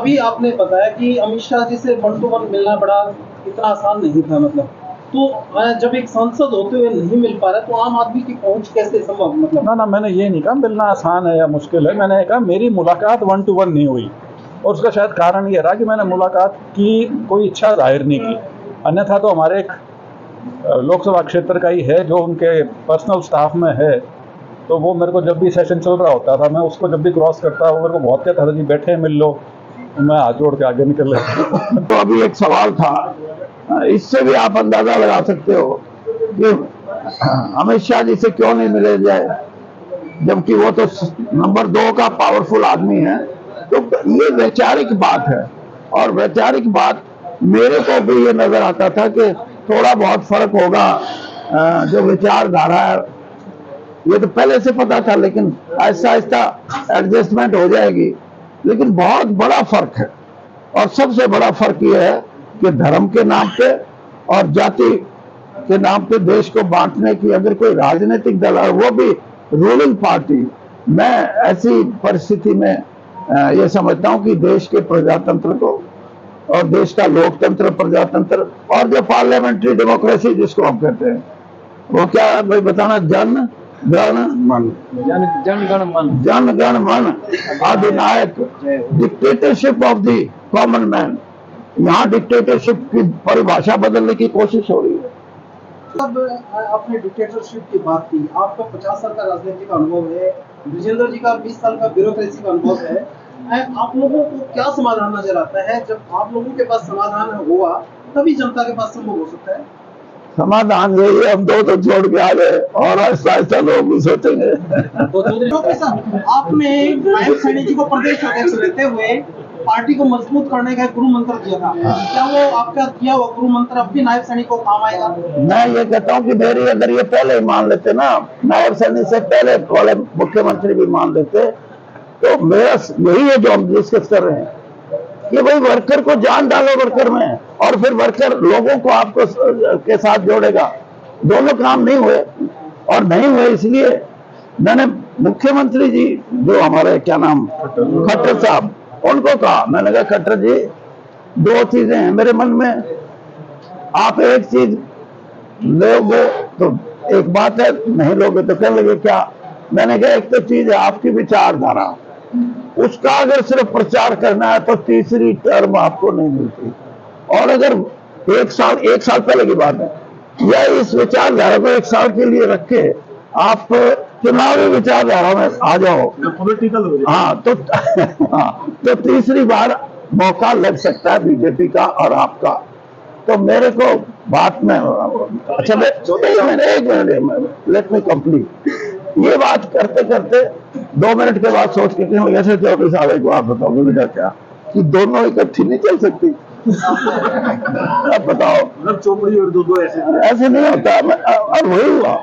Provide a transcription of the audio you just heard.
अभी आपने बताया कि अमित शाह जी से 1 to 1 मिलना बड़ा इतना आसान नहीं था, मतलब तो जब एक सांसद होते हुए नहीं मिल पा रहा तो आम आदमी की पहुंच कैसे संभव, मतलब? ना मैंने ये नहीं कहा मिलना आसान है या मुश्किल है, मैंने कहा मेरी मुलाकात 1 to 1 नहीं हुई, और उसका शायद कारण ये रहा कि मैंने मुलाकात की कोई इच्छा जाहिर नहीं की। अन्यथा तो हमारे एक लोकसभा क्षेत्र का ही है जो उनके पर्सनल स्टाफ में है, तो वो मेरे को जब भी सेशन चल रहा होता था मैं उसको जब भी क्रॉस करता वो मेरे को बहुत कहता था जी बैठे मिल लो, मैं हाथ जोड़ के आगे निकल लेता। तो अभी एक सवाल था, इससे भी आप अंदाजा लगा सकते हो कि अमित शाह जी से क्यों नहीं मिले जाए, जबकि वो तो नंबर 2 का पावरफुल आदमी है। तो ये वैचारिक बात है, और वैचारिक बात मेरे को भी ये नजर आता था कि थोड़ा बहुत फर्क होगा, जो विचारधारा है ये तो पहले से पता था, लेकिन आहिस्ता आहिस्ता एडजस्टमेंट हो जाएगी। लेकिन बहुत बड़ा फर्क है, और सबसे बड़ा फर्क यह है कि धर्म के नाम पे और जाति के नाम पे देश को बांटने की अगर कोई राजनीतिक दल है, वो भी रूलिंग पार्टी, मैं ऐसी परिस्थिति में ये समझता हूं कि देश के प्रजातंत्र को और देश का लोकतंत्र, प्रजातंत्र और जो पार्लियामेंट्री डेमोक्रेसी जिसको हम कहते हैं, वो क्या है भाई बताना, जन गण मन अधिनायक, dictatorship of the common man. यहाँ डिक्टेटरशिप की परिभाषा बदलने की कोशिश हो रही है। अब आपने डिक्टेटरशिप की बात की, आपका 50 साल का राजनीतिक अनुभव है, विजेंद्र जी का 20 साल का ब्यूरोक्रेसी का अनुभव है। आप लोगों को क्या समाधान नजर आता है? जब आप लोगों के पास समाधान हुआ तभी जनता के पास संभव हो सकता है। समाधान यही है, हम दो तो छोड़ के आ गए और आहिस्ता आहिस्ता लोग भी सोचेंगे। आपने नायब सैनी जी को प्रदेश अध्यक्ष रहते हुए पार्टी को मजबूत करने का गुरु मंत्र दिया था, क्या वो आपका दिया हुआ गुरु मंत्र अब भी नायब सैनी को काम आएगा? मैं ये कहता हूँ कि मेरी अगर ये पहले ही मान लेते ना, नायब सैनी से पहले वाले मुख्यमंत्री भी मान लेते, तो मेरा यही है जो हम डिस्कस कर रहे हैं कि भाई वर्कर को जान डालो वर्कर में, और फिर वर्कर लोगों को आपको के साथ जोड़ेगा। दोनों काम नहीं हुए, और नहीं हुए इसलिए मैंने मुख्यमंत्री जी जो हमारे क्या नाम खट्टर साहब, उनको कहा, मैंने कहा खट्टर जी 2 चीजें हैं मेरे मन में, आप एक चीज लोगे तो एक बात है, नहीं लोगे तो कहने लगे क्या। मैंने कहा एक तो चीज है आपकी विचारधारा, उसका अगर सिर्फ प्रचार करना है तो तीसरी टर्म आपको नहीं मिलती, और अगर एक साल पहले की बात है, या इस विचारधारा को 1 साल के लिए रखे आप चुनावी विचारधारा में आ जाओ, पॉलिटिकल हो जाए, हाँ तो हाँ, तो तीसरी बार मौका लग सकता है बीजेपी का और आपका। तो मेरे को बात में अच्छा, एक मिनट लेट मी कंप्लीट। ये बात करते करते 2 मिनट के बाद सोच के ऐसे चौधरी साहब एक बात बताओगे बेटा, क्या कि दोनों इकट्ठी नहीं चल सकती? अब बताओ, मतलब चोपड़ी और दो ऐसे ऐसे नहीं होता। और वही हुआ।